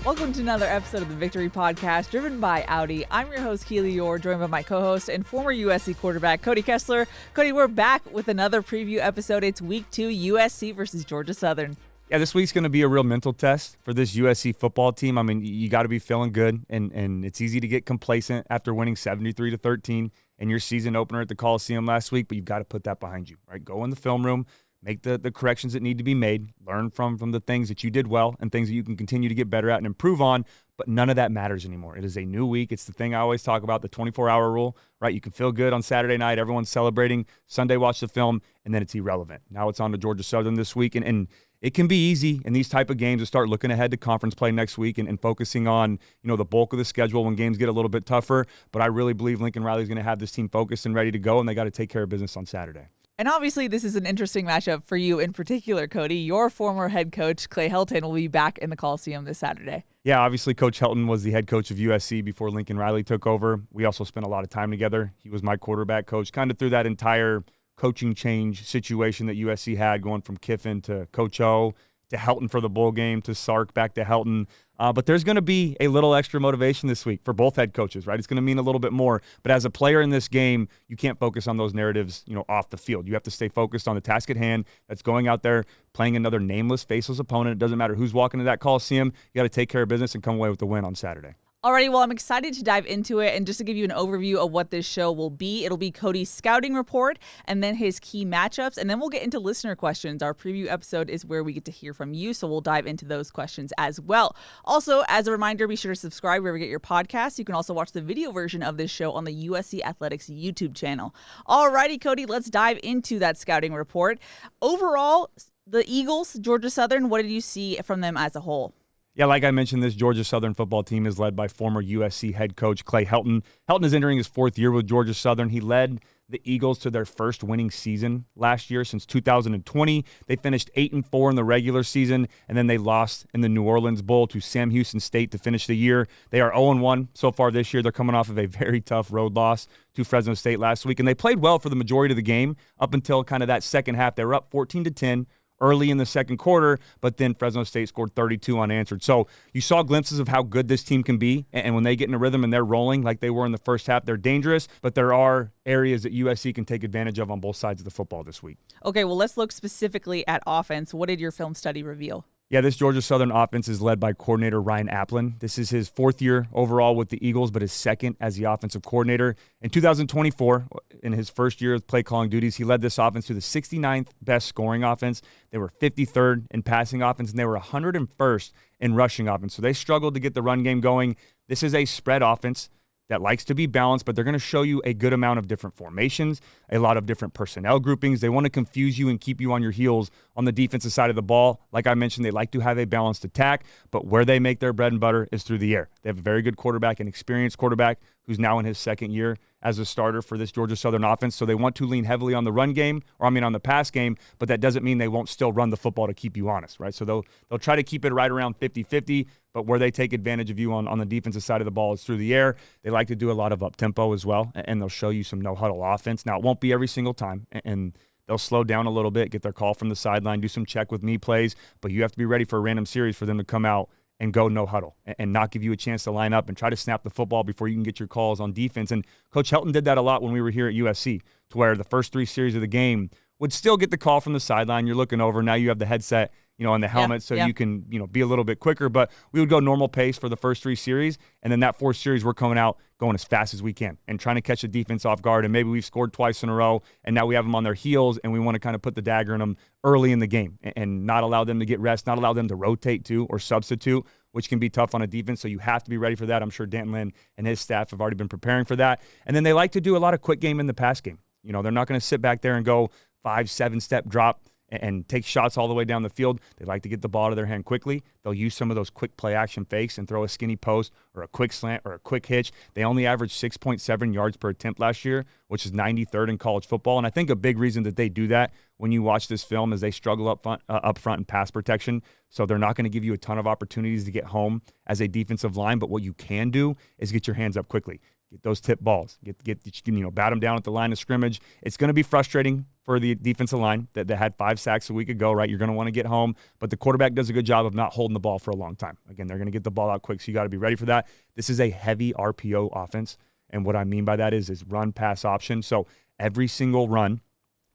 Welcome to another episode of the Victory Podcast, driven by Audi. I'm your host, Keely Eure, joined by my co-host and former USC quarterback, Cody Kessler. Cody, we're back with another preview episode. It's week 2, USC versus Georgia Southern. Yeah, this week's going to be a real mental test for this USC football team. I mean, you got to be feeling good, and it's easy to get complacent after winning 73-13 in your season opener at the Coliseum last week, but you've got to put that behind you, right? Go in the film room, make the corrections that need to be made, learn from the things that you did well and things that you can continue to get better at and improve on, but none of that matters anymore. It is a new week. It's the thing I always talk about, the 24-hour rule, right? You can feel good on Saturday night, everyone's celebrating, Sunday watch the film, and then it's irrelevant. Now it's on to Georgia Southern this week, and it can be easy in these type of games to start looking ahead to conference play next week and focusing on, the bulk of the schedule when games get a little bit tougher, but I really believe Lincoln Riley's going to have this team focused and ready to go, and they got to take care of business on Saturday. And obviously, this is an interesting matchup for you in particular, Cody. Your former head coach, Clay Helton, will be back in the Coliseum this Saturday. Yeah, obviously, Coach Helton was the head coach of USC before Lincoln Riley took over. We also spent a lot of time together. He was my quarterback coach kind of through that entire coaching change situation that USC had, going from Kiffin to Coach O to Helton for the bowl game to Sark back to Helton. But there's going to be a little extra motivation this week for both head coaches, right? It's going to mean a little bit more. But as a player in this game, you can't focus on those narratives, off the field. You have to stay focused on the task at hand. That's going out there, playing another nameless, faceless opponent. It doesn't matter who's walking to that Coliseum. You got to take care of business and come away with the win on Saturday. Alrighty, well, I'm excited to dive into it, and just to give you an overview of what this show will be, it'll be Cody's scouting report and then his key matchups, and then we'll get into listener questions. Our preview episode is where we get to hear from you, so we'll dive into those questions as well. Also, as a reminder, be sure to subscribe wherever you get your podcasts. You can also watch the video version of this show on the USC Athletics YouTube channel. Alrighty, Cody, let's dive into that scouting report. Overall, the Eagles, Georgia Southern, what did you see from them as a whole? Yeah, like I mentioned, this Georgia Southern football team is led by former USC head coach Clay Helton. Helton is entering his 4th year with Georgia Southern. He led the Eagles to their first winning season last year since 2020. They finished 8-4 in the regular season, and then they lost in the New Orleans Bowl to Sam Houston State to finish the year. They are 0-1 so far this year. They're coming off of a very tough road loss to Fresno State last week, and they played well for the majority of the game up until kind of that second half. They were up 14-10. Early in the second quarter, but then Fresno State scored 32 unanswered. So you saw glimpses of how good this team can be, and when they get in a rhythm and they're rolling like they were in the first half, they're dangerous, but there are areas that USC can take advantage of on both sides of the football this week. Okay, well, let's look specifically at offense. What did your film study reveal? Yeah, this Georgia Southern offense is led by coordinator Ryan Applin. This is his 4th year overall with the Eagles, but his 2nd as the offensive coordinator. In 2024, in his first year of play calling duties, he led this offense to the 69th best scoring offense. They were 53rd in passing offense, and they were 101st in rushing offense. So they struggled to get the run game going. This is a spread offense that likes to be balanced, but they're going to show you a good amount of different formations, a lot of different personnel groupings. They want to confuse you and keep you on your heels on the defensive side of the ball. Like I mentioned, they like to have a balanced attack, but where they make their bread and butter is through the air. They have a very good quarterback, an experienced quarterback who's now in his 2nd year as a starter for this Georgia Southern offense. So they want to lean heavily on the run game, on the pass game, but that doesn't mean they won't still run the football to keep you honest, right? So they'll try to keep it right around 50-50, but where they take advantage of you on the defensive side of the ball is through the air. They like to do a lot of up-tempo as well, and they'll show you some no-huddle offense. Now, it won't be every single time, and they'll slow down a little bit, get their call from the sideline, do some check-with-me plays, but you have to be ready for a random series for them to come out and go no huddle and not give you a chance to line up and try to snap the football before you can get your calls on defense. And Coach Helton did that a lot when we were here at USC, to where the first 3 series of the game would still get the call from the sideline. You're looking over. Now you have the headset, on the helmet, you can, be a little bit quicker. But we would go normal pace for the first 3 series, and then that 4th series we're coming out going as fast as we can and trying to catch the defense off guard. And maybe we've scored twice in a row, and now we have them on their heels, and we want to kind of put the dagger in them early in the game and not allow them to get rest, not allow them to rotate too or substitute, which can be tough on a defense. So you have to be ready for that. I'm sure Dan Lynn and his staff have already been preparing for that. And then they like to do a lot of quick game in the pass game. They're not going to sit back there and go 5-7 step drop and take shots all the way down the field. They like to get the ball out of their hand quickly. They'll use some of those quick play action fakes and throw a skinny post or a quick slant or a quick hitch. They only averaged 6.7 yards per attempt last year, which is 93rd in college football. And I think a big reason that they do that when you watch this film is they struggle up front in pass protection. So they're not going to give you a ton of opportunities to get home as a defensive line. But what you can do is get your hands up quickly. get those tip balls, bat them down at the line of scrimmage. It's going to be frustrating for the defensive line that had 5 sacks a week ago, right? You're going to want to get home, but the quarterback does a good job of not holding the ball for a long time. Again, they're going to get the ball out quick, so you got to be ready for that. This is a heavy RPO offense, and what I mean by that is run pass option. So every single run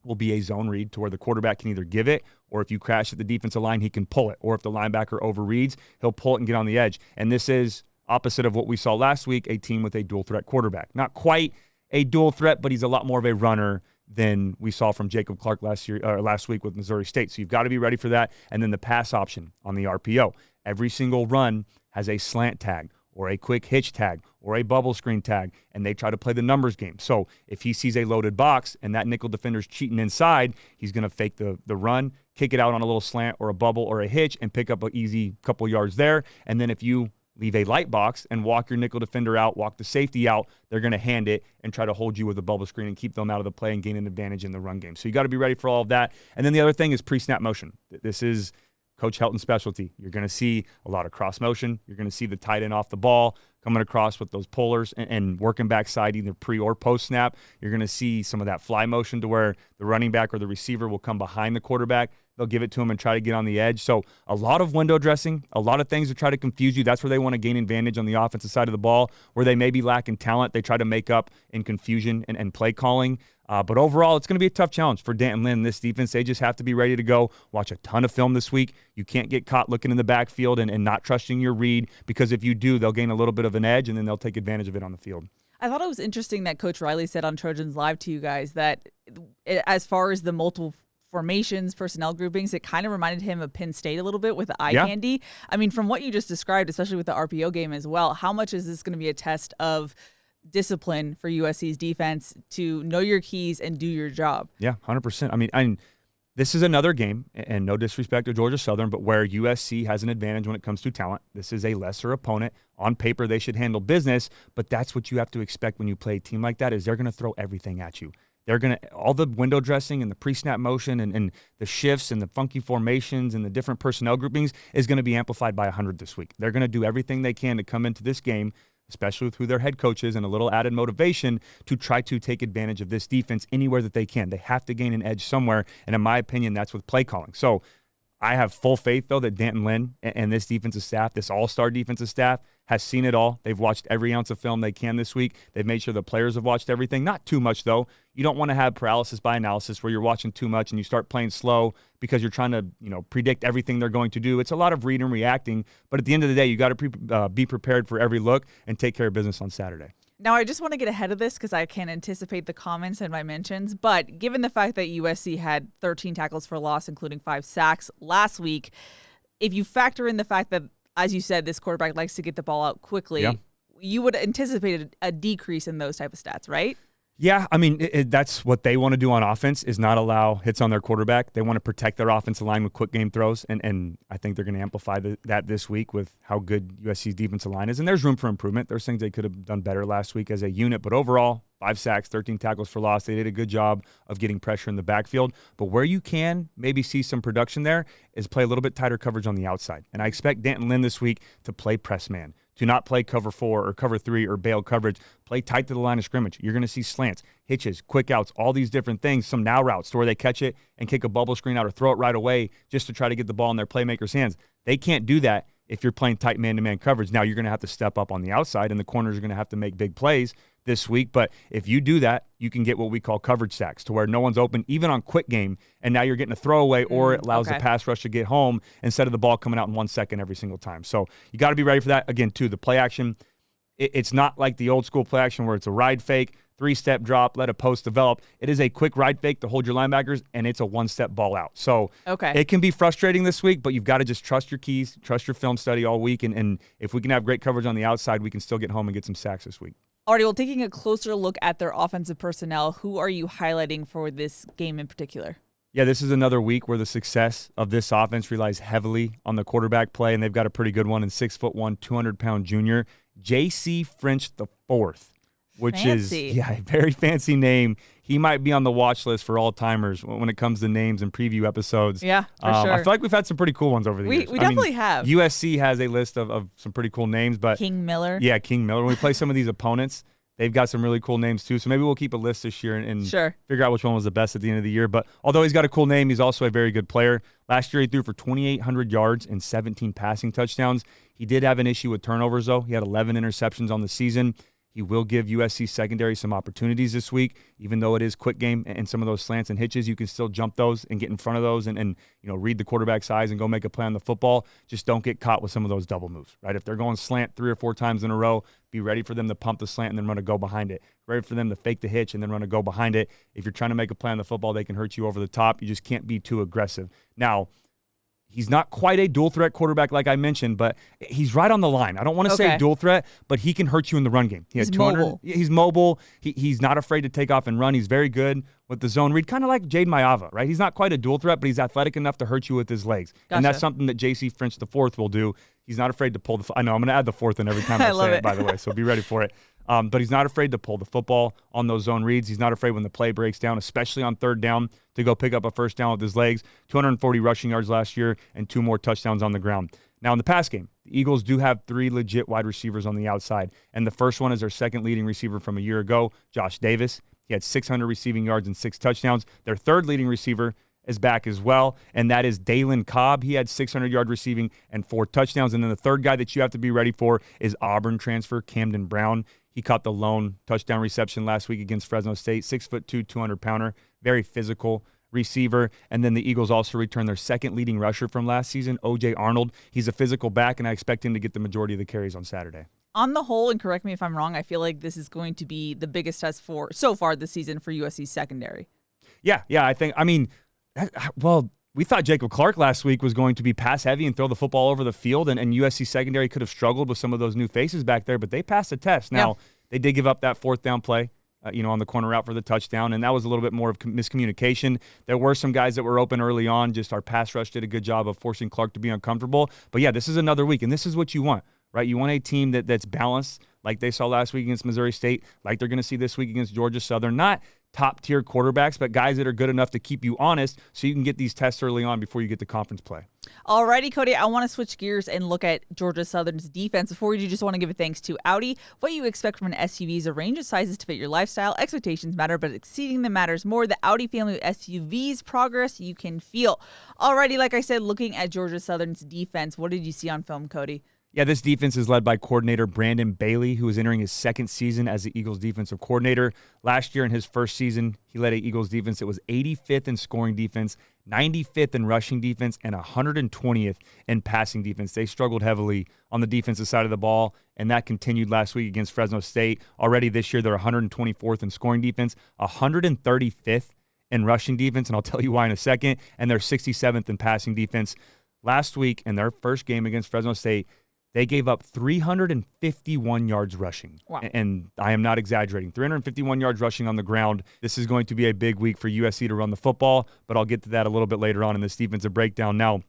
will be a zone read to where the quarterback can either give it, or if you crash at the defensive line, he can pull it. Or if the linebacker overreads, he'll pull it and get on the edge. And this is opposite of what we saw last week, a team with a dual threat quarterback. Not quite a dual threat, but he's a lot more of a runner than we saw from Jacob Clark last week with Missouri State. So you've got to be ready for that. And then the pass option on the RPO. Every single run has a slant tag or a quick hitch tag or a bubble screen tag, and they try to play the numbers game. So if he sees a loaded box and that nickel defender's cheating inside, he's going to fake the run, kick it out on a little slant or a bubble or a hitch, and pick up an easy couple yards there. And then if you leave a light box and walk your nickel defender out, walk the safety out, they're going to hand it and try to hold you with a bubble screen and keep them out of the play and gain an advantage in the run game. So you got to be ready for all of that. And then the other thing is pre-snap motion. This is Coach Helton's specialty. You're going to see a lot of cross motion. You're going to see the tight end off the ball coming across with those pullers and working backside either pre or post snap. You're going to see some of that fly motion to where the running back or the receiver will come behind the quarterback. They'll give it to him and try to get on the edge. So a lot of window dressing, a lot of things to try to confuse you. That's where they want to gain advantage on the offensive side of the ball. Where they may be lacking talent, they try to make up in confusion and play calling. But overall, it's going to be a tough challenge for D'Anton Lynn. This defense, they just have to be ready to go. Watch a ton of film this week. You can't get caught looking in the backfield and not trusting your read, because if you do, they'll gain a little bit of an edge, and then they'll take advantage of it on the field. I thought it was interesting that Coach Riley said on Trojans Live to you guys that as far as the multiple formations, personnel groupings, it kind of reminded him of Penn State a little bit with the eye candy. I mean, from what you just described, especially with the RPO game as well, how much is this going to be a test of discipline for USC's defense to know your keys and do your job? Yeah, 100%. I mean, this is another game, and no disrespect to Georgia Southern, but where USC has an advantage when it comes to talent. This is a lesser opponent. On paper, they should handle business, but that's what you have to expect when you play a team like that, is they're going to throw everything at you. They're going to, all the window dressing and the pre-snap motion and the shifts and the funky formations and the different personnel groupings is going to be amplified by 100 this week. They're going to do everything they can to come into this game, especially with who their head coach is, and a little added motivation to try to take advantage of this defense anywhere that they can. They have to gain an edge somewhere, and in my opinion, that's with play calling. So I have full faith, though, that D'Anton Lynn and this defensive staff, this all-star defensive staff, has seen it all. They've watched every ounce of film they can this week. They've made sure the players have watched everything. Not too much, though. You don't want to have paralysis by analysis where you're watching too much and you start playing slow because you're trying to, predict everything they're going to do. It's a lot of read and reacting, but at the end of the day, you got to be prepared for every look and take care of business on Saturday. Now, I just want to get ahead of this because I can't anticipate the comments and my mentions, but given the fact that USC had 13 tackles for loss, including 5 sacks last week, if you factor in the fact that, as you said, this quarterback likes to get the ball out quickly, you would anticipate a decrease in those type of stats, right? Yeah, I mean, that's what they want to do on offense, is not allow hits on their quarterback. They want to protect their offensive line with quick game throws, and I think they're going to amplify that this week with how good USC's defensive line is. And there's room for improvement. There's things they could have done better last week as a unit, but overall, 5 sacks, 13 tackles for loss. They did a good job of getting pressure in the backfield. But where you can maybe see some production there is play a little bit tighter coverage on the outside. And I expect D'Anton Lynn this week to play press man, to not play cover 4 or cover 3 or bail coverage. Play tight to the line of scrimmage. You're going to see slants, hitches, quick outs, all these different things, some now routes to where they catch it and kick a bubble screen out or throw it right away just to try to get the ball in their playmakers' hands. They can't do that if you're playing tight man-to-man coverage. Now you're going to have to step up on the outside, and the corners are going to have to make big plays this week. But if you do that, you can get what we call coverage sacks, to where no one's open, even on quick game, and now you're getting a throwaway, or it allows the pass rush to get home instead of the ball coming out in 1 second every single time. So you got to be ready for that. Again, too, the play action, it's not like the old school play action where it's a ride fake, 3-step drop, let a post develop. It is a quick ride fake to hold your linebackers, and it's a 1-step ball out. So it can be frustrating this week, but you've got to just trust your keys, trust your film study all week, and if we can have great coverage on the outside, we can still get home and get some sacks this week. Alrighty, well, taking a closer look at their offensive personnel, who are you highlighting for this game in particular? Yeah, this is another week where the success of this offense relies heavily on the quarterback play, and they've got a pretty good one in 6'1", 200-pound junior, J.C. French IV, which is a very fancy name. He might be on the watch list for all-timers when it comes to names and preview episodes. Yeah, for sure. I feel like we've had some pretty cool ones over the years. We definitely have. USC has a list of some pretty cool names. But King Miller. Yeah, King Miller. When we play some of these opponents, they've got some really cool names too. So maybe we'll keep a list this year and Sure. figure out which one was the best at the end of the year. But although he's got a cool name, he's also a very good player. Last year he threw for 2,800 yards and 17 passing touchdowns. He did have an issue with turnovers, though. He had 11 interceptions on the season. He will give USC secondary some opportunities this week, even though it is quick game and some of those slants and hitches, you can still jump those and get in front of those and read the quarterback's eyes and go make a play on the football. Just don't get caught with some of those double moves, right? If they're going slant 3 or 4 times in a row, be ready for them to pump the slant and then run a go behind it. Ready for them to fake the hitch and then run a go behind it. If you're trying to make a play on the football, they can hurt you over the top. You just can't be too aggressive. Now, he's not quite a dual threat quarterback like I mentioned, but he's right on the line. I don't want to say dual threat, but he can hurt you in the run game. He's mobile. He's mobile. He's not afraid to take off and run. He's very good with the zone read, kind of like Jade Mayava, right? He's not quite a dual threat, but he's athletic enough to hurt you with his legs. Gotcha. And that's something that J.C. French IV will do. He's not afraid to pull the – I know, I'm going to add the fourth in every time I say it, by the way, so be ready for it. But he's not afraid to pull the football on those zone reads. He's not afraid when the play breaks down, especially on third down, to go pick up a first down with his legs. 240 rushing yards last year and 2 more touchdowns on the ground. Now, in the pass game, the Eagles do have 3 legit wide receivers on the outside, and the first one is their second leading receiver from a year ago, Josh Davis. He had 600 receiving yards and 6 touchdowns. Their third leading receiver is back as well, and that is Dalen Cobb. He had 600-yard receiving and 4 touchdowns. And then the third guy that you have to be ready for is Auburn transfer Camden Brown. He caught the lone touchdown reception last week against Fresno State, 6'2", 200-pounder, very physical receiver. And then the Eagles also returned their second leading rusher from last season, O.J. Arnold. He's a physical back, and I expect him to get the majority of the carries on Saturday. On the whole, and correct me if I'm wrong, I feel like this is going to be the biggest test for so far this season for USC's secondary. Yeah, we thought Jacob Clark last week was going to be pass heavy and throw the football over the field, and USC secondary could have struggled with some of those new faces back there, but they passed the test. Now, They did give up that fourth down play, on the corner route for the touchdown, and that was a little bit more of miscommunication. There were some guys that were open early on. Just our pass rush did a good job of forcing Clark to be uncomfortable. But, yeah, this is another week, and this is what you want, right? You want a team that's balanced like they saw last week against Missouri State, like they're going to see this week against Georgia Southern. Not top-tier quarterbacks, but guys that are good enough to keep you honest so you can get these tests early on before you get to conference play. Alrighty, Cody, I want to switch gears and look at Georgia Southern's defense. Before we do, just want to give a thanks to Audi. What you expect from an SUV is a range of sizes to fit your lifestyle. Expectations matter, but exceeding them matters more. The Audi family of SUVs, progress you can feel. Alrighty, like I said, looking at Georgia Southern's defense, what did you see on film, Cody? Yeah, this defense is led by coordinator Brandon Bailey, who is entering his second season as the Eagles defensive coordinator. Last year in his first season, he led an Eagles defense that was 85th in scoring defense, 95th in rushing defense, and 120th in passing defense. They struggled heavily on the defensive side of the ball, and that continued last week against Fresno State. Already this year, they're 124th in scoring defense, 135th in rushing defense, and I'll tell you why in a second, and they're 67th in passing defense. Last week, in their first game against Fresno State, they gave up 351 yards rushing. Wow. And I am not exaggerating. 351 yards rushing on the ground. This is going to be a big week for USC to run the football, but I'll get to that a little bit later on in this defensive breakdown. Now,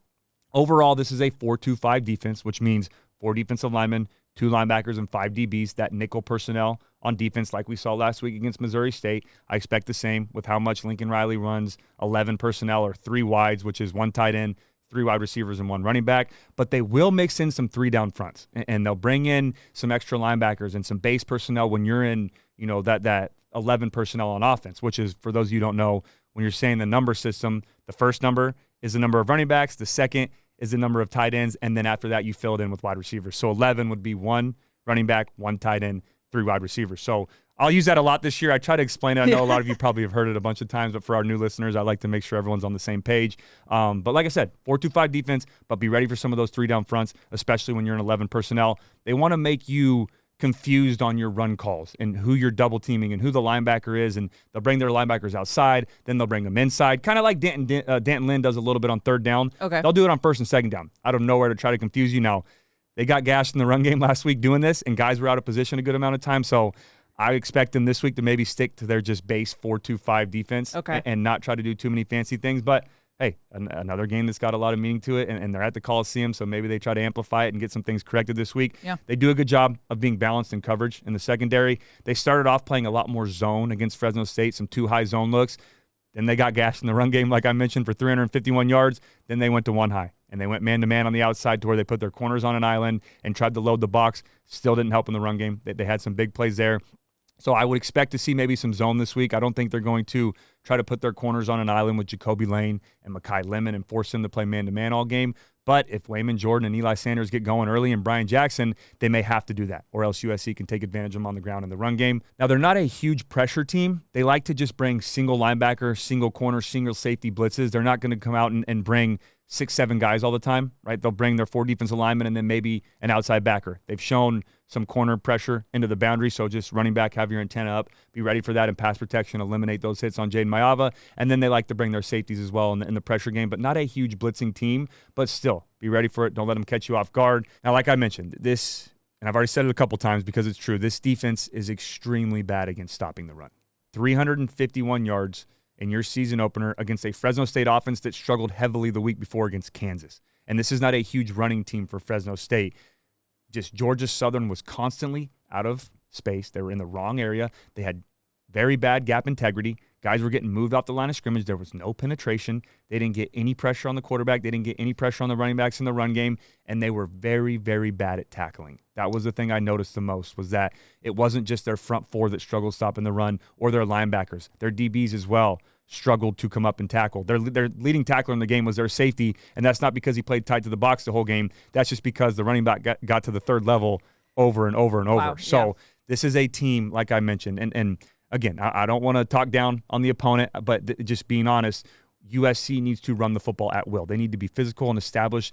overall, this is a 4-2-5 defense, which means 4 defensive linemen, 2 linebackers, and 5 DBs. That nickel personnel on defense like we saw last week against Missouri State. I expect the same with how much Lincoln Riley runs, 11 personnel or 3 wides, which is 1 tight end, 3 wide receivers and 1 running back, but they will mix in some 3 down fronts, and they'll bring in some extra linebackers and some base personnel when you're in, that 11 personnel on offense, which is, for those of you who don't know, when you're saying the number system, the first number is the number of running backs, the second is the number of tight ends, and then after that you fill it in with wide receivers. So 11 would be 1 running back, 1 tight end, 3 wide receivers. So I'll use that a lot this year. I try to explain it. I know a lot of you probably have heard it a bunch of times, but for our new listeners, I like to make sure everyone's on the same page. But like I said, 4-2-5 defense, but be ready for some of those 3 down fronts, especially when you're in 11 personnel. They want to make you confused on your run calls and who you're double teaming and who the linebacker is, and they'll bring their linebackers outside, then they'll bring them inside, kind of like Danton Lynn does a little bit on third down. Okay. They'll do it on first and second down out of nowhere to try to confuse you. Now, they got gashed in the run game last week doing this, and guys were out of position a good amount of time, so I expect them this week to maybe stick to their just base 4-2-5 defense and not try to do too many fancy things. But, hey, another game that's got a lot of meaning to it, and they're at the Coliseum, so maybe they try to amplify it and get some things corrected this week. Yeah. They do a good job of being balanced in coverage in the secondary. They started off playing a lot more zone against Fresno State, some 2 high zone looks. Then they got gashed in the run game, like I mentioned, for 351 yards. Then they went to 1 high, and they went man-to-man on the outside to where they put their corners on an island and tried to load the box. Still didn't help in the run game. They had some big plays there. So I would expect to see maybe some zone this week. I don't think they're going to try to put their corners on an island with Jacoby Lane and Mekhi Lemon and force them to play man-to-man all game. But if Wayman Jordan and Eli Sanders get going early and Brian Jackson, they may have to do that, or else USC can take advantage of them on the ground in the run game. Now, they're not a huge pressure team. They like to just bring single linebacker, single corner, single safety blitzes. They're not going to come out and bring 6-7 guys all the time, right? They'll bring their 4 defensive linemen and then maybe an outside backer. They've shown some corner pressure into the boundary, so just running back, have your antenna up, be ready for that in pass protection, eliminate those hits on Jaden Maiava, and then they like to bring their safeties as well in the pressure game, but not a huge blitzing team, but still, be ready for it. Don't let them catch you off guard. Now, like I mentioned, this, and I've already said it a couple times because it's true, this defense is extremely bad against stopping the run. 351 yards in your season opener against a Fresno State offense that struggled heavily the week before against Kansas. And this is not a huge running team for Fresno State. Just Georgia Southern was constantly out of space. They were in the wrong area. They had very bad gap integrity. Guys were getting moved off the line of scrimmage. There was no penetration. They didn't get any pressure on the quarterback. They didn't get any pressure on the running backs in the run game. And they were very, very bad at tackling. That was the thing I noticed the most, was that it wasn't just their front four that struggled stopping the run or their linebackers. Their DBs as well struggled to come up and tackle. Their leading tackler in the game was their safety, and that's not because he played tight to the box the whole game. That's just because the running back got to the third level over and over and over. Wow, so this is a team, like I mentioned, and again, I don't want to talk down on the opponent, but just being honest, USC needs to run the football at will. They need to be physical and establish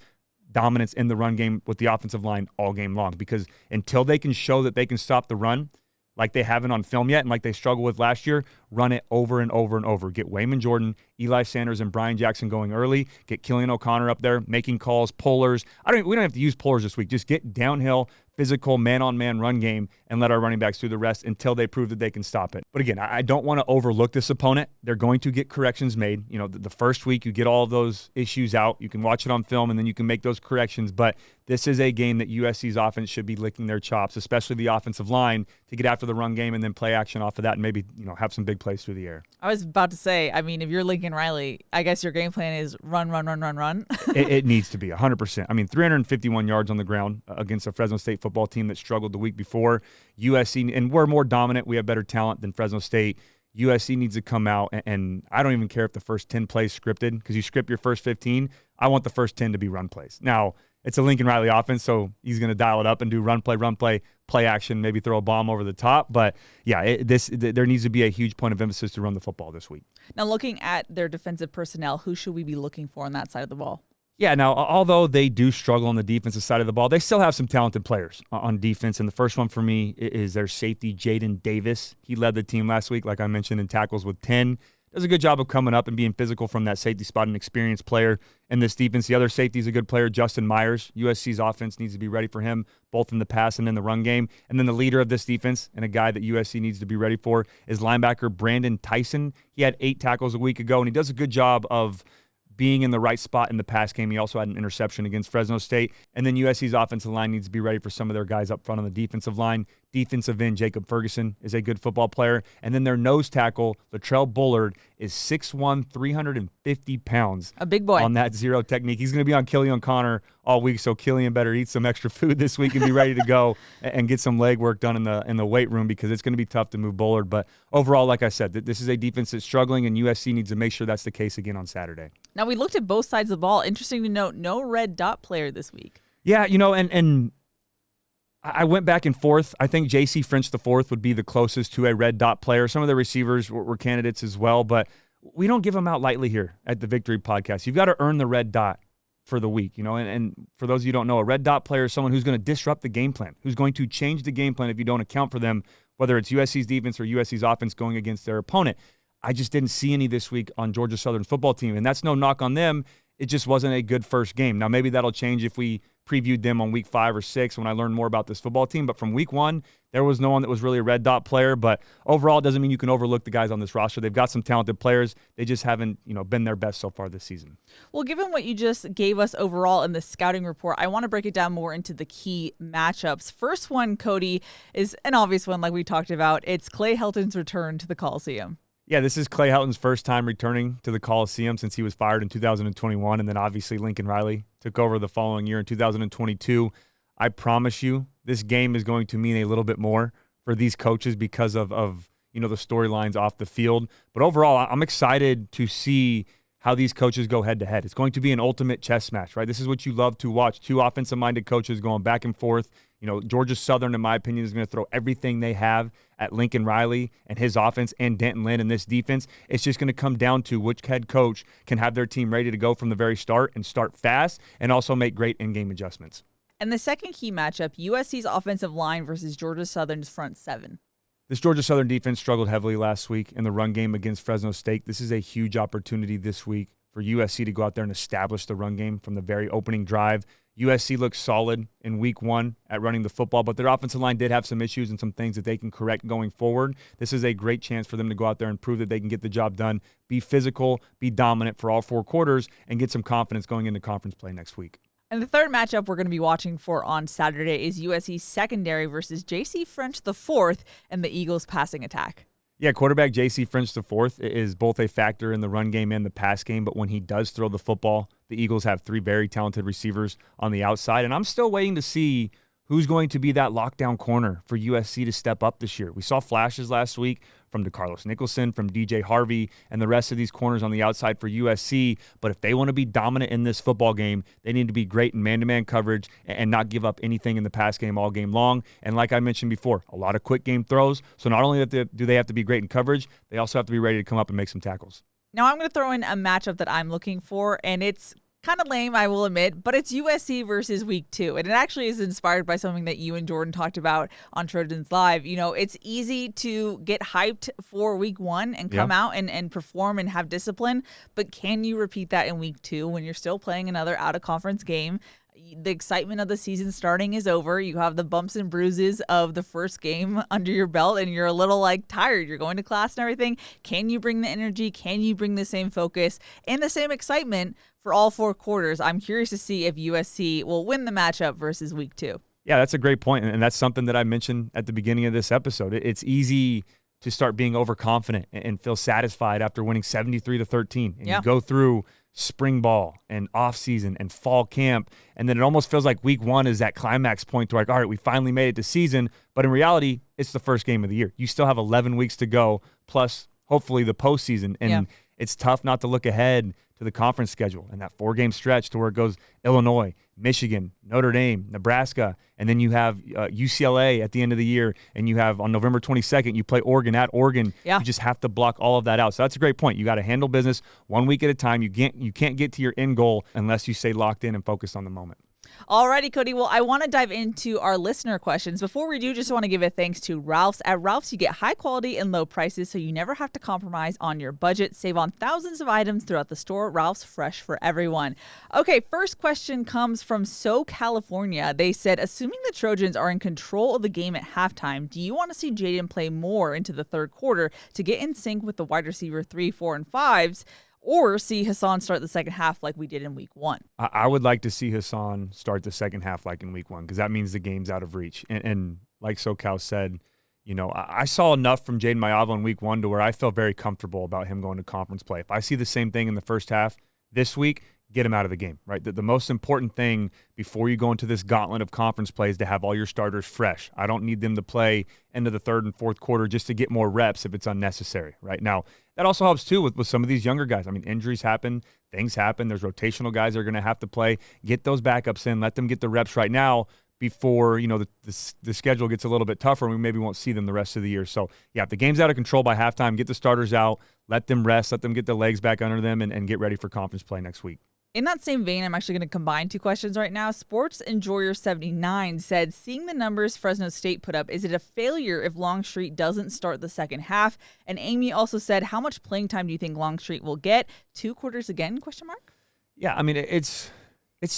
dominance in the run game with the offensive line all game long, because until they can show that they can stop the run, like they haven't on film yet and like they struggled with last year, run it over and over and over. Get Wayman Jordan, Eli Sanders, and Brian Jackson going early. Get Killian O'Connor up there, making calls, pullers. We don't have to use pullers this week. Just get downhill, physical, man-on-man run game and let our running backs do the rest until they prove that they can stop it. But again, I don't want to overlook this opponent. They're going to get corrections made. You know, the first week you get all of those issues out. You can watch it on film and then you can make those corrections. But this is a game that USC's offense should be licking their chops, especially the offensive line, to get after the run game and then play action off of that and maybe, have some big plays through the air. I was about to say, I mean, if you're Lincoln Riley, I guess your game plan is run. It needs to be 100%. I mean, 351 yards on the ground against a Fresno State football team that struggled the week before. USC, and we're more dominant. We have better talent than Fresno State. USC needs to come out, and I don't even care if the first 10 plays scripted, because you script your first 15. I want the first 10 to be run plays. Now, it's a Lincoln Riley offense, so he's going to dial it up and do run play action, maybe throw a bomb over the top. But, yeah, there needs to be a huge point of emphasis to run the football this week. Now, looking at their defensive personnel, who should we be looking for on that side of the ball? Yeah, now, although they do struggle on the defensive side of the ball, they still have some talented players on defense. And the first one for me is their safety, Jaden Davis. He led the team last week, like I mentioned, in tackles with 10. Does a good job of coming up and being physical from that safety spot, an experienced player in this defense. The other safety is a good player, Justin Myers. USC's offense needs to be ready for him, both in the pass and in the run game. And then the leader of this defense, and a guy that USC needs to be ready for, is linebacker Brandon Tyson. He had 8 tackles a week ago, and he does a good job of being in the right spot in the pass game. He also had an interception against Fresno State. And then USC's offensive line needs to be ready for some of their guys up front on the defensive line. Defensive end Jacob Ferguson is a good football player. And then their nose tackle, Latrell Bullard, is 6'1", 350 pounds. A big boy. On that zero technique. He's going to be on Killian O'Connor all week, so Killian better eat some extra food this week and be ready to go and get some leg work done in the weight room, because it's going to be tough to move Bullard. But overall, like I said, this is a defense that's struggling, and USC needs to make sure that's the case again on Saturday. Now, we looked at both sides of the ball. Interesting to note, no red dot player this week. Yeah, and I went back and forth. I think J.C. French IV would be the closest to a red dot player. Some of the receivers were candidates as well, but we don't give them out lightly here at the Victory Podcast. You've got to earn the red dot for the week, and for those of you who don't know, a red dot player is someone who's going to disrupt the game plan, who's going to change the game plan if you don't account for them, whether it's USC's defense or USC's offense going against their opponent. I just didn't see any this week on Georgia Southern's football team, and that's no knock on them. It just wasn't a good first game. Now, maybe that'll change if we previewed them on week 5 or 6 when I learned more about this football team. But from week 1, there was no one that was really a red dot player. But overall, it doesn't mean you can overlook the guys on this roster. They've got some talented players. They just haven't, been their best so far this season. Well, given what you just gave us overall in the scouting report, I want to break it down more into the key matchups. First one, Cody, is an obvious one like we talked about. It's Clay Helton's return to the Coliseum. Yeah, this is Clay Helton's first time returning to the Coliseum since he was fired in 2021, and then obviously Lincoln Riley took over the following year in 2022. I promise you, this game is going to mean a little bit more for these coaches because of the storylines off the field. But overall, I'm excited to see how these coaches go head-to-head. It's going to be an ultimate chess match, right? This is what you love to watch. Two offensive-minded coaches going back and forth. Georgia Southern, in my opinion, is going to throw everything they have at Lincoln Riley and his offense and Denton Lynn and this defense. It's just going to come down to which head coach can have their team ready to go from the very start and start fast and also make great in-game adjustments. And the second key matchup, USC's offensive line versus Georgia Southern's front seven. This Georgia Southern defense struggled heavily last week in the run game against Fresno State. This is a huge opportunity this week for USC to go out there and establish the run game from the very opening drive. USC looks solid in week 1 at running the football, but their offensive line did have some issues and some things that they can correct going forward. This is a great chance for them to go out there and prove that they can get the job done, be physical, be dominant for all 4 quarters, and get some confidence going into conference play next week. And the third matchup we're going to be watching for on Saturday is USC's secondary versus J.C. French IV and the Eagles' passing attack. Yeah, quarterback J.C. French IV is both a factor in the run game and the pass game, but when he does throw the football, the Eagles have 3 very talented receivers on the outside, and I'm still waiting to see who's going to be that lockdown corner for USC to step up this year. We saw flashes last week from DeCarlos Nicholson, from DJ Harvey, and the rest of these corners on the outside for USC. But if they want to be dominant in this football game, they need to be great in man-to-man coverage and not give up anything in the pass game all game long. And like I mentioned before, a lot of quick game throws. So not only do they have to be great in coverage, they also have to be ready to come up and make some tackles. Now I'm going to throw in a matchup that I'm looking for, and it's kind of lame, I will admit, but it's USC versus week 2. And it actually is inspired by something that you and Jordan talked about on Trojans Live. It's easy to get hyped for week 1 and come out and perform and have discipline. But can you repeat that in week 2 when you're still playing another out-of-conference game? The excitement of the season starting is over. You have the bumps and bruises of the first game under your belt, and you're a little tired. You're going to class and everything. Can you bring the energy? Can you bring the same focus and the same excitement for all 4 quarters? I'm curious to see if USC will win the matchup versus week 2. Yeah, that's a great point, and that's something that I mentioned at the beginning of this episode. It's easy to start being overconfident and feel satisfied after winning 73-13, and you go through spring ball and off season and fall camp, and then it almost feels like week 1 is that climax point to all right, we finally made it to season. But in reality, it's the first game of the year. You still have 11 weeks to go, plus hopefully the postseason, and it's tough not to look ahead to the conference schedule and that 4-game stretch to where it goes Illinois, Michigan, Notre Dame, Nebraska, and then you have UCLA at the end of the year, and you have on November 22nd, you play Oregon at Oregon. You just have to block all of that out. So that's a great point. You got to handle business 1 week at a time. You can't get to your end goal unless you stay locked in and focused on the moment. Alrighty, Cody. Well, I want to dive into our listener questions. Before we do, just want to give a thanks to Ralph's. At Ralph's, you get high quality and low prices, so you never have to compromise on your budget. Save on thousands of items throughout the store. Ralph's, fresh for everyone. Okay, first question comes from California. They said, assuming the Trojans are in control of the game at halftime, do you want to see Jaden play more into the third quarter to get in sync with the wide receiver 3, 4, and 5s? Or see Hassan start the second half like we did in week 1? I would like to see Hassan start the second half like in week 1, because that means the game's out of reach. And like SoCal said, I saw enough from Jaden Mayava in week 1 to where I felt very comfortable about him going to conference play. If I see the same thing in the first half this week, get him out of the game, right? The most important thing before you go into this gauntlet of conference play is to have all your starters fresh. I don't need them to play into the third and fourth quarter just to get more reps if it's unnecessary, right? Now, that also helps too with some of these younger guys. I mean, injuries happen, things happen. There's rotational guys that are going to have to play. Get those backups in, let them get the reps right now before, the schedule gets a little bit tougher and we maybe won't see them the rest of the year. So, yeah, if the game's out of control by halftime, get the starters out, let them rest, let them get the legs back under them, and get ready for conference play next week. In that same vein, I'm actually going to combine 2 questions right now. Sports Enjoyer 79 said, seeing the numbers Fresno State put up, is it a failure if Longstreet doesn't start the second half? And Amy also said, how much playing time do you think Longstreet will get? 2 quarters again, question mark? Yeah, I mean, it's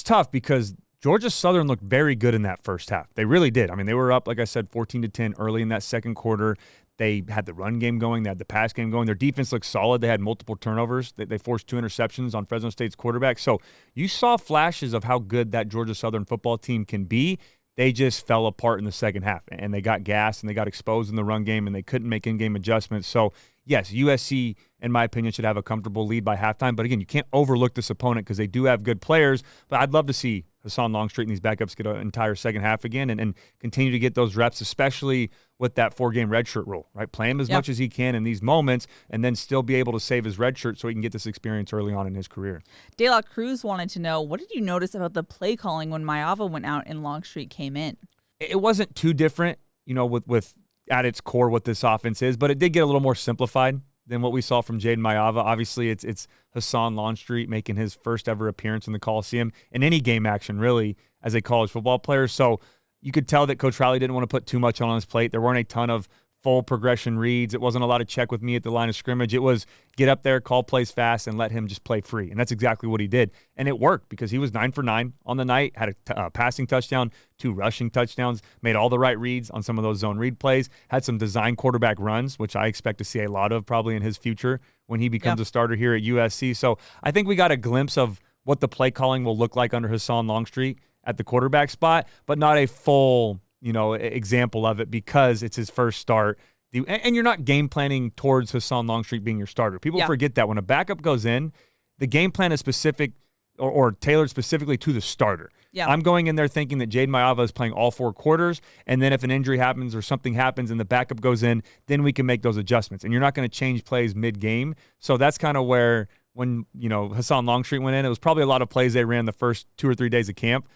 tough because Georgia Southern looked very good in that first half. They really did. I mean, they were up, like I said, 14-10 early in that second quarter. They had the run game going. They had the pass game going. Their defense looked solid. They had multiple turnovers. They forced 2 interceptions on Fresno State's quarterback. So you saw flashes of how good that Georgia Southern football team can be. They just fell apart in the second half, and they got gassed, and they got exposed in the run game, and they couldn't make in-game adjustments. So, yes, USC, in my opinion, should have a comfortable lead by halftime. But again, you can't overlook this opponent because they do have good players. But I'd love to see Hassan Longstreet and these backups get an entire second half again and continue to get those reps, especially with that 4-game redshirt rule, right? Play him as much as he can in these moments and then still be able to save his redshirt so he can get this experience early on in his career. De La Cruz wanted to know, what did you notice about the play calling when Maava went out and Longstreet came in? It wasn't too different, with at its core what this offense is, but it did get a little more simplified than what we saw from Jaden Maava. Obviously, it's Hassan Longstreet making his first ever appearance in the Coliseum in any game action, really, as a college football player. So you could tell that Coach Riley didn't want to put too much on his plate. There weren't a ton of full progression reads. It wasn't a lot of check with me at the line of scrimmage. It was get up there, call plays fast, and let him just play free. And that's exactly what he did. And it worked because he was 9 for 9 on the night, had a passing touchdown, 2 rushing touchdowns, made all the right reads on some of those zone read plays, had some design quarterback runs, which I expect to see a lot of probably in his future when he becomes a starter here at USC. So I think we got a glimpse of what the play calling will look like under Hassan Longstreet at the quarterback spot, but not a full example of it because it's his first start. And you're not game planning towards Hassan Longstreet being your starter. People forget that when a backup goes in, the game plan is specific or tailored specifically to the starter. Yeah. I'm going in there thinking that Jaden Maava is playing all 4 quarters, and then if an injury happens or something happens and the backup goes in, then we can make those adjustments. And you're not going to change plays mid-game. So that's kind of where when Hassan Longstreet went in, it was probably a lot of plays they ran the first 2 or 3 days of camp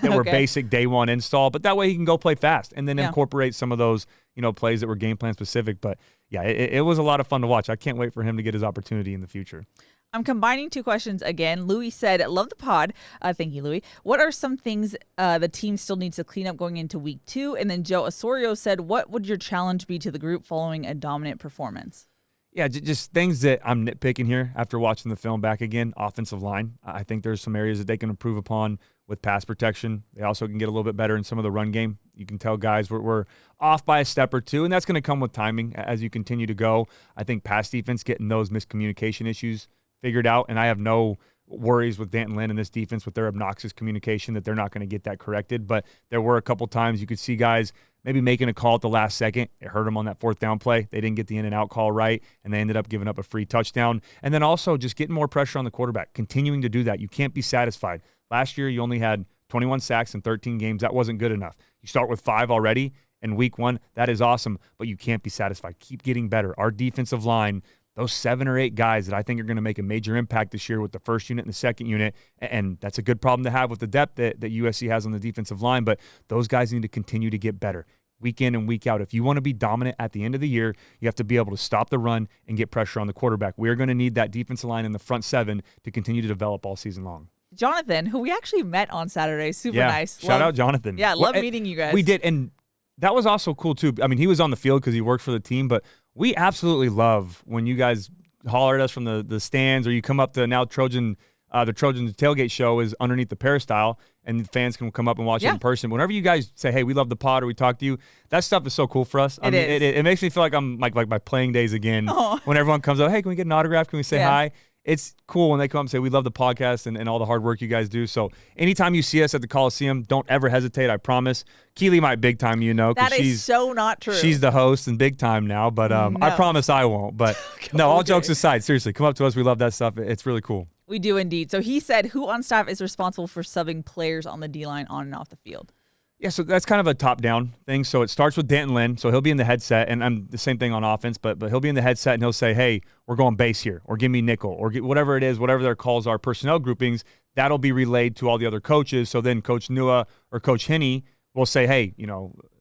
that were basic day one install, but that way he can go play fast and then incorporate some of those, plays that were game plan specific. But yeah, it was a lot of fun to watch. I can't wait for him to get his opportunity in the future. I'm combining 2 questions again. Louis said, love the pod. Thank you, Louis. What are some things the team still needs to clean up going into week 2? And then Joe Osorio said, what would your challenge be to the group following a dominant performance? Yeah, just things that I'm nitpicking here after watching the film back again. Offensive line. I think there's some areas that they can improve upon with pass protection. They also can get a little bit better in some of the run game. You can tell guys we're off by a step or two, and that's going to come with timing as you continue to go. I think pass defense, getting those miscommunication issues figured out, and I have no worries with Danton Lynn and this defense with their obnoxious communication that they're not going to get that corrected. But there were a couple times you could see guys maybe making a call at the last second. It hurt them on that 4th down play. They didn't get the in and out call right, and they ended up giving up a free touchdown. And then also just getting more pressure on the quarterback, continuing to do that. You can't be satisfied. Last year, you only had 21 sacks in 13 games. That wasn't good enough. You start with 5 already in week 1. That is awesome, but you can't be satisfied. Keep getting better. Our defensive line, those 7 or 8 guys that I think are going to make a major impact this year with the first unit and the second unit, and that's a good problem to have with the depth that USC has on the defensive line, but those guys need to continue to get better week in and week out. If you want to be dominant at the end of the year, you have to be able to stop the run and get pressure on the quarterback. We're going to need that defensive line in the front 7 to continue to develop all season long. Jonathan, who we actually met on Saturday, super nice. Shout out Jonathan. Yeah, love meeting you guys. We did, and that was also cool too. I mean, he was on the field because he worked for the team, but we absolutely love when you guys holler at us from the stands, or you come up to now Trojan. The Trojans tailgate show is underneath the peristyle, and fans can come up and watch it in person. Whenever you guys say, "Hey, we love the pod," or we talk to you, that stuff is so cool for us. It makes me feel like I'm like my playing days again. Aww. When everyone comes up, "Hey, can we get an autograph? Can we say hi?" It's cool when they come up and say, "We love the podcast and all the hard work you guys do." So anytime you see us at the Coliseum, don't ever hesitate. I promise. Keely might big time, that is so not true. She's the host and big time now, but no. I promise I won't. But no, all jokes aside, seriously, come up to us. We love that stuff. It's really cool. We do indeed. So he said, who on staff is responsible for subbing players on the D-line on and off the field? Yeah, so that's kind of a top-down thing. So it starts with Danton Lynn. So he'll be in the headset, and I'm the same thing on offense, but he'll be in the headset, and he'll say, "Hey, we're going base here," or "Give me nickel," or whatever it is, whatever their calls are, personnel groupings, that'll be relayed to all the other coaches. So then Coach Nua or Coach Henney will say, "Hey,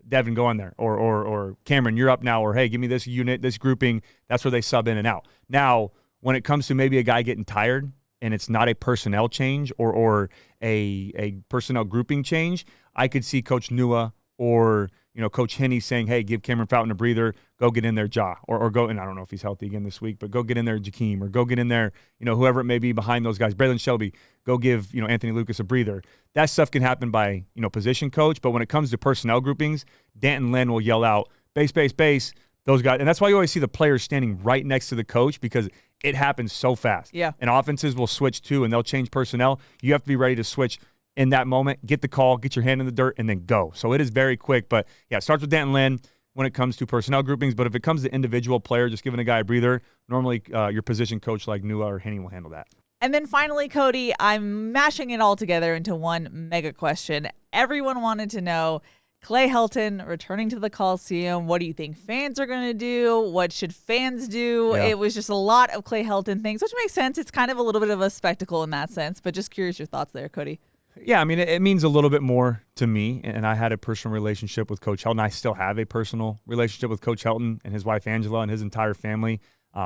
Devin, go in there," or "Cameron, you're up now," or "Hey, give me this unit, this grouping." That's where they sub in and out. Now, when it comes to maybe a guy getting tired, and it's not a personnel change or a personnel grouping change, I could see Coach Nua or Coach Henney saying, "Hey, give Cameron Fountain a breather, go get in there, Ja," or go, and I don't know if he's healthy again this week, but go get in there, Jakeem, or go get in there, whoever it may be behind those guys, Braylon Shelby, go give Anthony Lucas a breather. That stuff can happen by position coach, but when it comes to personnel groupings, Danton Lynn will yell out, "Base, base, base." Those guys, and that's why you always see the players standing right next to the coach, because it happens so fast. Yeah. And offenses will switch too, and they'll change personnel. You have to be ready to switch in that moment, get the call, get your hand in the dirt, and then go. So it is very quick. But, yeah, it starts with Danton Lynn. when it comes to personnel groupings, but if it comes to individual player, just giving a guy a breather, normally your position coach like Nua or Henny will handle that. And then finally, Cody, I'm mashing it all together into one mega question. Everyone wanted to know, Clay Helton returning to the Coliseum. What do you think fans are going to do? What should fans do? Yeah. It was just a lot of Clay Helton things, which makes sense. It's kind of a little bit of a spectacle in that sense, but just curious your thoughts there, Cody. Yeah, I mean, it means a little bit more to me, and I had a personal relationship with Coach Helton. I still have a personal relationship with Coach Helton and his wife Angela and his entire family.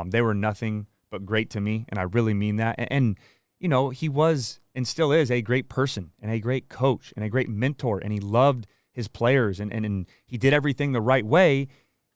They were nothing but great to me, and I really mean that. And you know, he was and still is a great person and a great coach and a great mentor, and he loved his players, and he did everything the right way.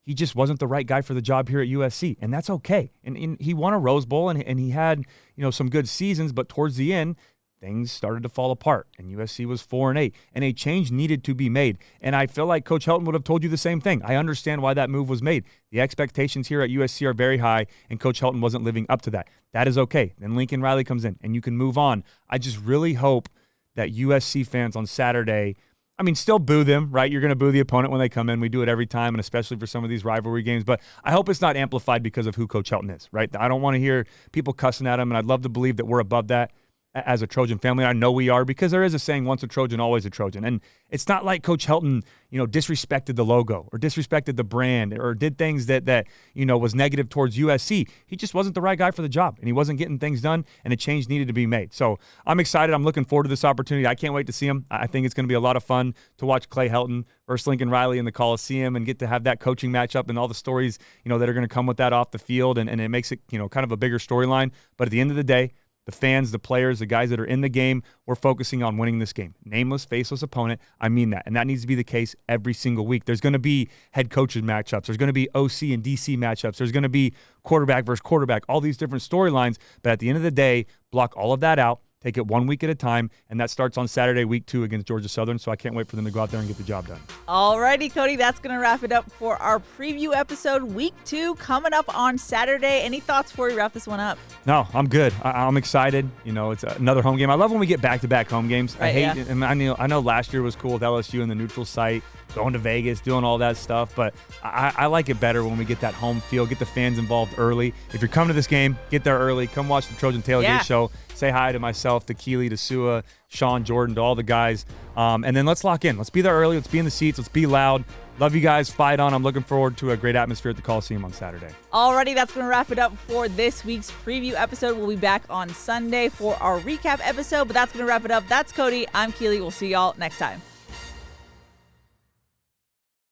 He just wasn't the right guy for the job here at USC, and that's okay. And he won a Rose Bowl, and he had, you know, some good seasons, but towards the end, things started to fall apart, and USC was 4-8, and a change needed to be made. And I feel like Coach Helton would have told you the same thing. I understand why that move was made. The expectations here at USC are very high, and Coach Helton wasn't living up to that. That is okay. Then Lincoln Riley comes in, and you can move on. I just really hope that USC fans on Saturday, I mean, still boo them, right? You're going to boo the opponent when they come in. We do it every time, and especially for some of these rivalry games. But I hope it's not amplified because of who Coach Helton is, right? I don't want to hear people cussing at him, and I'd love to believe that we're above that as a Trojan family. I know we are, because there is a saying, once a Trojan, always a Trojan. And it's not like Coach Helton, you know, disrespected the logo or disrespected the brand or did things that you know, was negative towards USC. He just wasn't the right guy for the job, and he wasn't getting things done, and a change needed to be made. So I'm excited. I'm looking forward to this opportunity. I can't wait to see him. I think it's going to be a lot of fun to watch Clay Helton versus Lincoln Riley in the Coliseum and get to have that coaching matchup and all the stories, you know, that are going to come with that off the field, and it makes it, you know, kind of a bigger storyline. But at the end of the day, the fans, the players, the guys that are in the game, we're focusing on winning this game. Nameless, faceless opponent. I mean that. And that needs to be the case every single week. There's going to be head coaches matchups. There's going to be OC and DC matchups. There's going to be quarterback versus quarterback, all these different storylines. But at the end of the day, block all of that out. Take it 1 week at a time, and that starts on Saturday, week 2 against Georgia Southern, so I can't wait for them to go out there and get the job done. Alrighty, Cody, that's going to wrap it up for our preview episode, week 2, coming up on Saturday. Any thoughts before we wrap this one up? No, I'm good. I'm excited. You know, it's another home game. I love when we get back-to-back home games. Right, I hate it. And I know last year was cool with LSU and the neutral site, going to Vegas, doing all that stuff, but I like it better when we get that home feel, get the fans involved early. If you're coming to this game, get there early. Come watch the Trojan Tailgate Show. Say hi to myself, to Keely, to Sua, Sean, Jordan, to all the guys. And then let's lock in. Let's be there early. Let's be in the seats. Let's be loud. Love you guys. Fight on. I'm looking forward to a great atmosphere at the Coliseum on Saturday. Alrighty, that's going to wrap it up for this week's preview episode. We'll be back on Sunday for our recap episode, but that's going to wrap it up. That's Cody. I'm Keely. We'll see y'all next time.